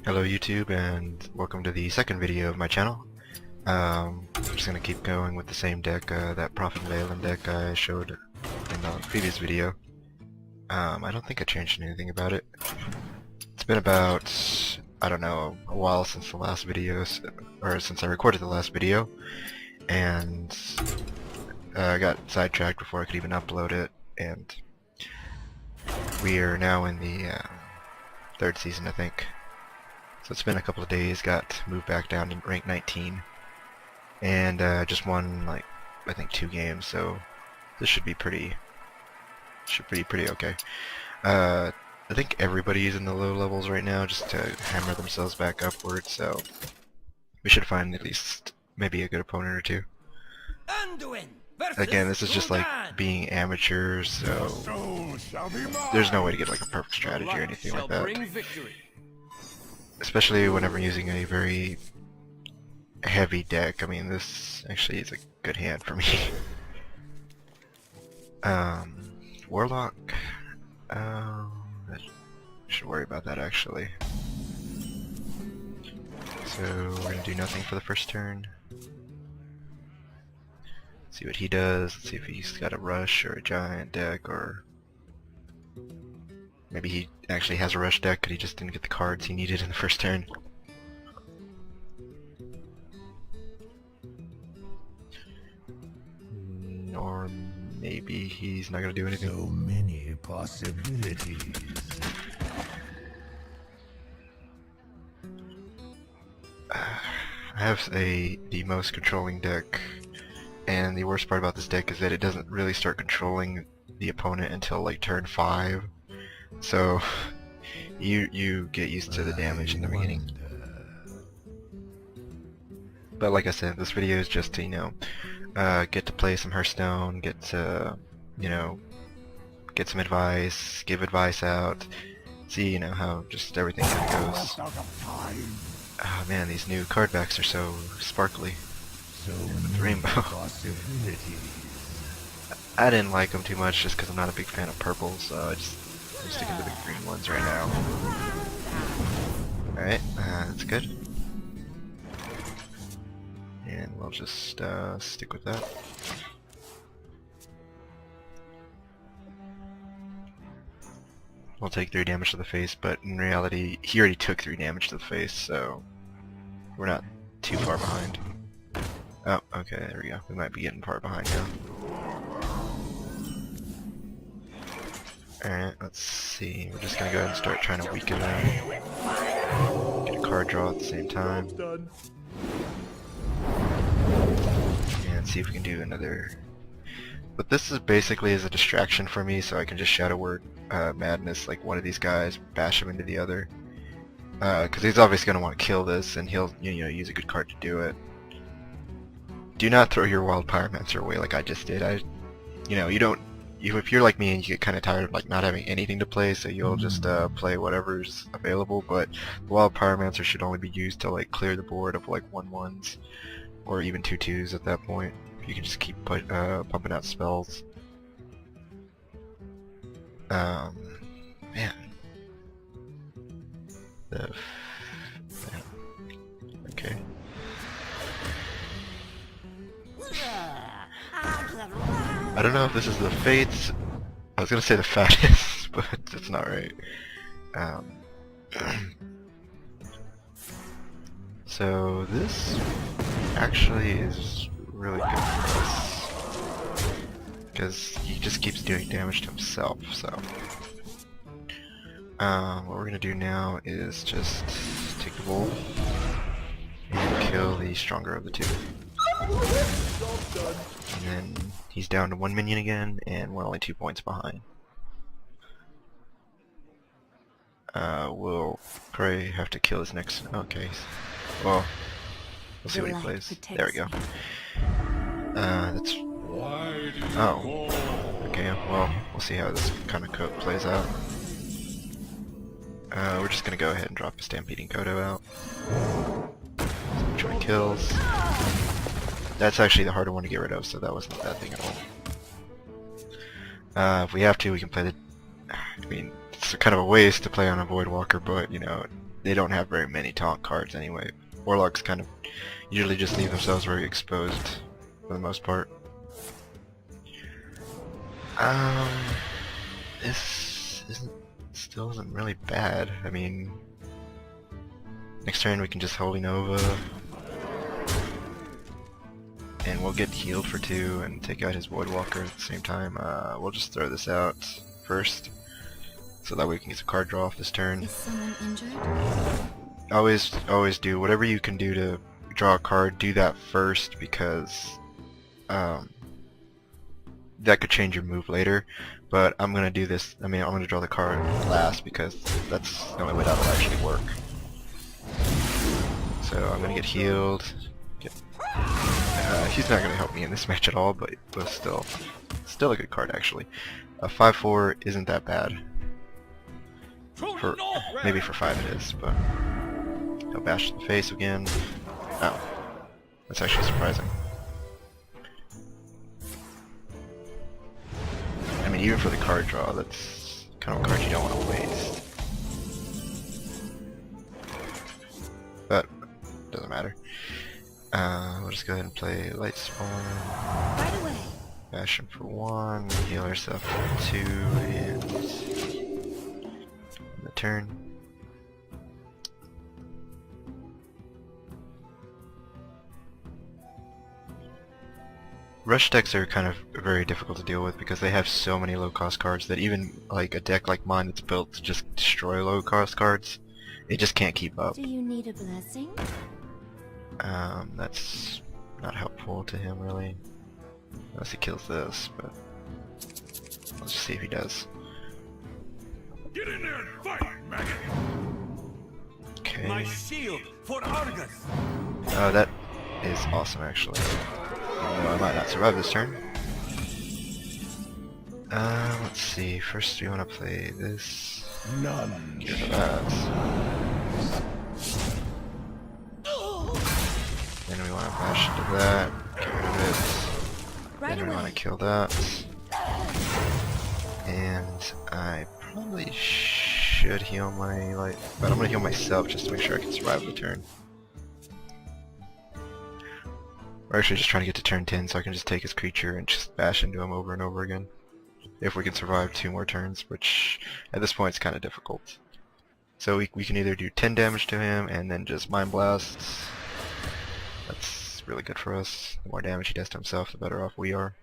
Hello YouTube, and welcome to the second video of my channel. I'm just going to keep going with the same deck, that Prophet Leyland deck I showed in the previous video. I don't think I changed anything about it. It's been about, I don't know, a while since the last video, or since I recorded the last video, and I got sidetracked before I could even upload it, and we are now in the third season, I think. So it's been a couple of days, got moved back down to rank 19, and just won, like, I think 2 games, so this should be pretty okay. I think everybody's in the low levels right now just to hammer themselves back upward, so we should find at least maybe a good opponent or two. Again, this is just like being amateurs, so there's no way to get like a perfect strategy or anything like that. Especially whenever using a very heavy deck. I mean, this actually is a good hand for me. Warlock, I should worry about that actually. So we're gonna do nothing for the first turn. See what he does. Let's see if he's got a rush or a giant deck, or maybe he actually has a rush deck because he just didn't get the cards he needed in the first turn. Or maybe he's not going to do anything. So many possibilities. I have the most controlling deck, and the worst part about this deck is that it doesn't really start controlling the opponent until like turn 5. So you get used to the damage in the beginning. But like I said, this video is just to, you know, get to play some Hearthstone, get to, you know, get some advice, give advice out, see, you know, how just everything kind of goes. Oh man, these new card backs are so sparkly. With rainbow. I didn't like them too much just because I'm not a big fan of purple, so I'm sticking to the green ones right now. Alright, that's good. And we'll just stick with that. We'll take 3 damage to the face, but in reality, he already took 3 damage to the face, so we're not too far behind. Oh, okay, there we go. We might be getting far behind now. Alright, let's see. We're just gonna go ahead and start trying to weaken them. Get a card draw at the same time. And see if we can do another. But this is basically as a distraction for me, so I can just Shadow Word Madness like one of these guys, bash him into the other. Because he's obviously going to want to kill this, and he'll use a good card to do it. Do not throw your Wild Pyromancer away like I just did. If you're like me and you get kind of tired of like not having anything to play, so you'll just play whatever's available. But the Wild Pyromancer should only be used to like clear the board of like 1/1s or even 2/2s at that point. You can just keep pumping out spells. Man. Okay. I don't know if this is the Fates. I was gonna say the fattest, but it's not right. So this actually is really good for us because he just keeps doing damage to himself. So what we're gonna do now is just take the wolf and kill the stronger of the 2. And then he's down to 1 minion again, and we're only 2 points behind. We'll probably have to kill his next. Okay. Well, we'll see what he plays. There we go. That's. Oh. Okay. Well, we'll see how this kind of plays out. We're just gonna go ahead and drop a Stampeding Kodo out. See which one he kills. That's actually the harder one to get rid of, so that wasn't a bad thing at all. If we have to, we can play the. I mean, it's kind of a waste to play on a Voidwalker, but you know, they don't have very many taunt cards anyway. Warlocks kind of usually just leave themselves very exposed for the most part. This still isn't really bad. I mean, next turn we can just Holy Nova, and we'll get healed for 2 and take out his Voidwalker at the same time. We'll just throw this out first, so that way we can get some card draw off this turn. Is someone injured? Always do whatever you can do to draw a card. Do that first, because that could change your move later. But I'm gonna do this. I'm gonna draw the card last because that's the only way that will actually work. So I'm gonna get healed. He's not gonna help me in this match at all, but still a good card actually. 5/4 isn't that bad. Maybe for 5 it is, but he'll bash in the face again. Oh, that's actually surprising. I mean, even for the card draw, that's kind of a card you don't want to waste. But doesn't matter. We'll just go ahead and play Light Spawn. Right away. Bash him for 1, heal ourselves for 2, and the turn. Rush decks are kind of very difficult to deal with because they have so many low cost cards that even like a deck like mine that's built to just destroy low cost cards, it just can't keep up. Do you need a blessing? That's not helpful to him really, unless he kills this, but let's just see if he does. Get in there and fight, maggot! Okay. My shield for Argus! Oh, that is awesome actually. Even though I might not survive this turn. Let's see. First we want to play this. None. Get rid of that. Then we want to bash into that. Get rid of it. Right Then we want to away. kill that. And I probably should heal my life, but I'm gonna heal myself just to make sure I can survive the turn. We're actually just trying to get to turn 10 so I can just take his creature and just bash into him over and over again. If we can survive 2 more turns, which at this point is kind of difficult. So we can either do 10 damage to him and then just Mind Blasts. That's really good for us. The more damage he does to himself, the better off we are.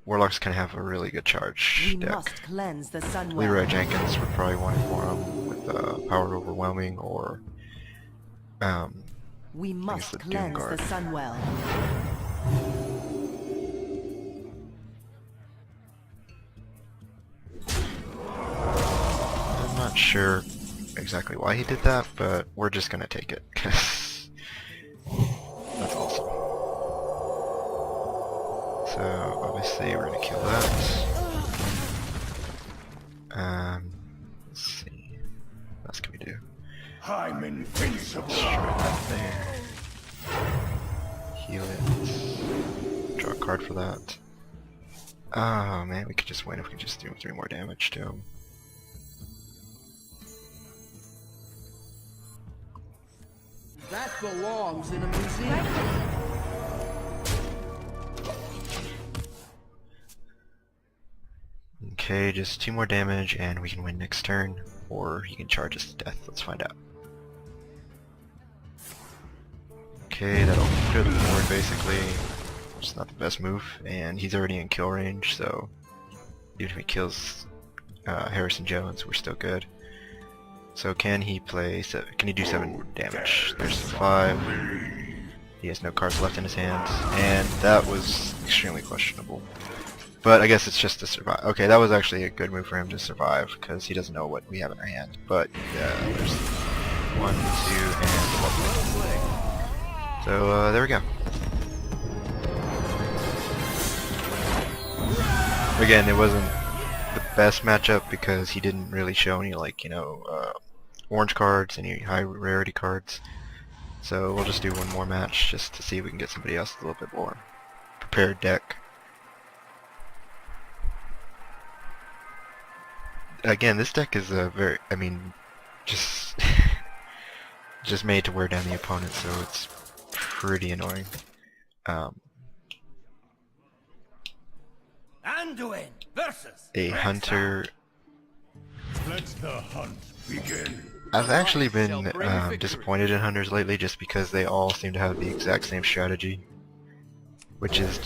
Warlocks can have a really good charge We deck. must cleanse the Sunwell. Leroy Jenkins would probably want it for him with Power Overwhelming or We must the Doom cleanse Guard. the Sunwell. I'm not sure exactly why he did that, but we're just gonna take it because that's awesome. So obviously we're gonna kill that. Let's see. What else can we do? I'm invincible. Destroy that there. Heal it. Draw a card for that. Oh man, we could just win if we just do 3 more damage to him. That belongs in a museum. Okay, just 2 more damage and we can win next turn, or he can charge us to death. Let's find out. Okay, that'll clear the board basically. It's not the best move, and he's already in kill range, so even if he kills Harrison Jones, we're still good. So can he play? Can he do 7 damage? There's 5. He has no cards left in his hand, and that was extremely questionable. But I guess it's just to survive. Okay, that was actually a good move for him to survive because he doesn't know what we have in our hand. But yeah, there's 1, 2, and the lovely. So there we go. Again, it wasn't the best matchup because he didn't really show any orange cards, any high rarity cards. So we'll just do 1 more match just to see if we can get somebody else with a little bit more prepared deck. again, this deck is a very, I mean, just just made to wear down the opponent, so it's pretty annoying. Anduin versus A hunter. Let the hunt begin. I've actually been disappointed in hunters lately, just because they all seem to have the exact same strategy, which is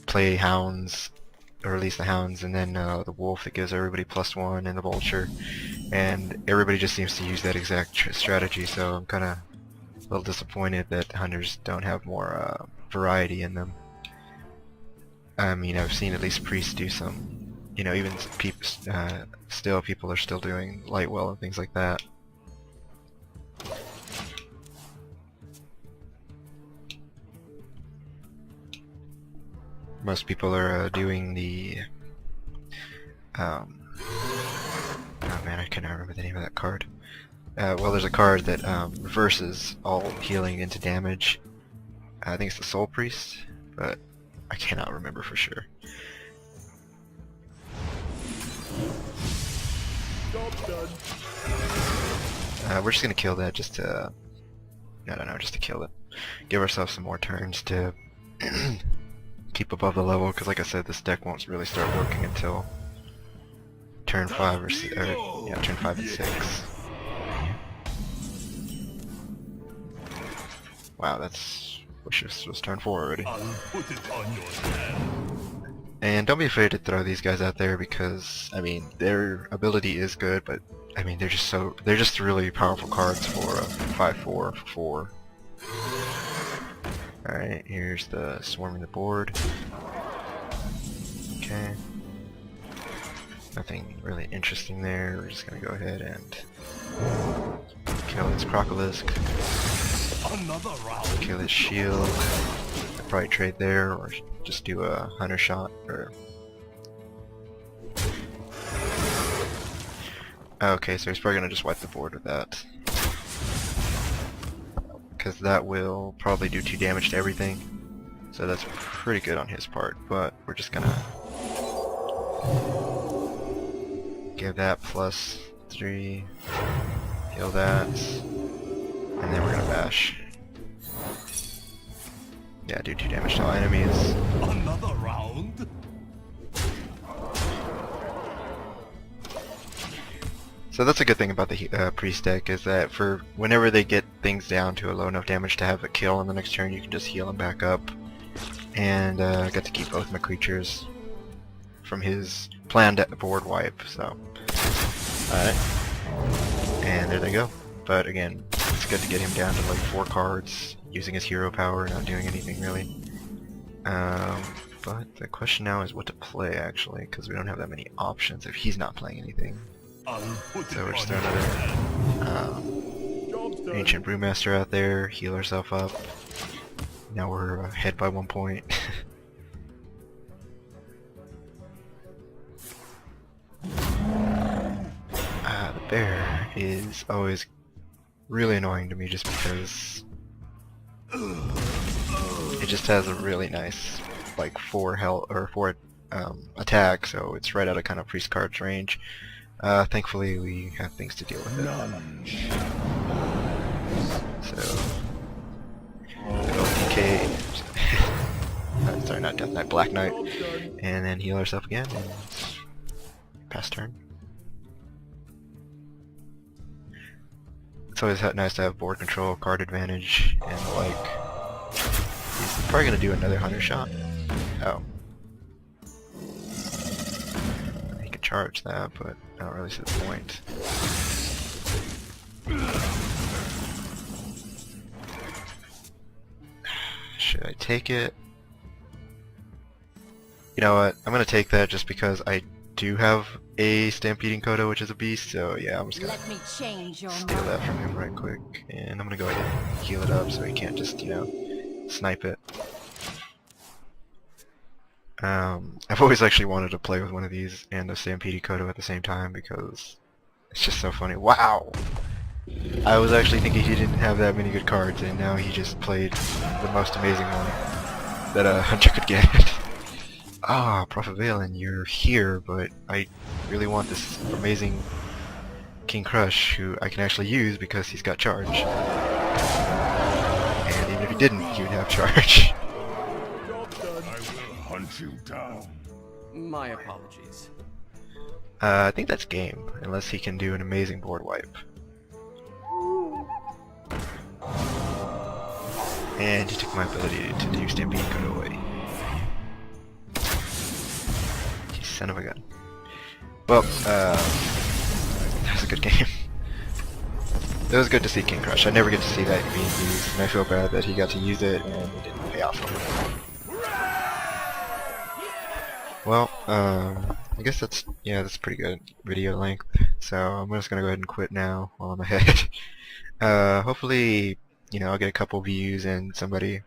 play hounds, or at least the hounds, and then the wolf that gives everybody +1, and the vulture, and everybody just seems to use that exact strategy. So I'm kind of a little disappointed that hunters don't have more variety in them. I mean, I've seen at least priests do some, you know, even still people are still doing light well and things like that. Most people are doing the oh man, I cannot remember the name of that card. Well, there's a card that reverses all healing into damage. I think it's the Soul Priest, but I cannot remember for sure. Job done. We're just gonna kill that just to, I don't know, just to kill it. Give ourselves some more turns to keep above the level, because like I said, this deck won't really start working until turn 5 or yeah, turn 5 and 6. Wow, that's, wish this was turn 4 already. I'll put it on your hand. And don't be afraid to throw these guys out there, because I mean their ability is good, but I mean they're just really powerful cards for a 5/4 for 4. Alright, here's the swarming the board. Okay. Nothing really interesting there. We're just gonna go ahead and kill this Crocolisk. Another round. Kill his shield. I'd probably trade there, or just do a hunter shot, or... Okay, so he's probably gonna just wipe the board with that. Because that will probably do 2 damage to everything. So that's pretty good on his part, but we're just gonna give that +3, heal that, and then we're gonna bash. Yeah, do 2 damage to all enemies. Another round. So that's a good thing about the priest deck, is that for whenever they get things down to a low enough damage to have a kill on the next turn, you can just heal them back up. And I got to keep both my creatures from his planned board wipe, so... Alright. And there they go. But again, it's good to get him down to like 4 cards, using his hero power, not doing anything really. But the question now is what to play, actually, because we don't have that many options if he's not playing anything. I'll put So it we're just on throwing your another hand. Job's done. Ancient Brewmaster out there, heal ourselves up. Now we're ahead by 1 point. The bear is always really annoying to me, just because it just has a really nice like 4 health or 4 attack, so it's right out of kind of priest card's range. Thankfully we have things to deal with it. None. So good old DK. Sorry, not Death Knight, Black Knight, Job's done. and then heal ourselves again and pass turn. It's always nice to have board control, card advantage, and the like. He's probably gonna do another hunter shot. Oh. He could charge that, but I don't really see the point. Should I take it? You know what? I'm gonna take that just because I do have a Stampeding Coda, which is a beast, so yeah, I'm just gonna Let me change your steal mind. that from him right quick, and I'm gonna go ahead and heal it up so he can't just, you know, snipe it. I've always actually wanted to play with one of these and the Stampede Coda at the same time because it's just so funny. Wow! I was actually thinking he didn't have that many good cards, and now he just played the most amazing one that a hunter could get. ah, Prophet Valen, you're here, but I really want this amazing King Crush, who I can actually use because he's got charge. And even if he didn't, he would have charge. I will hunt you down. My apologies. I think that's game, unless he can do an amazing board wipe. And he took my ability to do Stampede Go away. You son of a gun. Well, that was a good game. It was good to see King Crush. I never get to see that being used, and I feel bad that he got to use it and it didn't pay off for him. Well, I guess that's pretty good video length. So I'm just gonna go ahead and quit now while I'm ahead. Hopefully, I'll get a couple views and somebody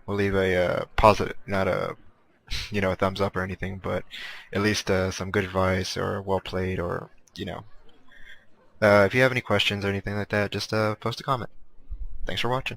will leave a positive, not a a thumbs up or anything, but at least some good advice or well played, or if you have any questions or anything like that, just post a comment. Thanks for watching.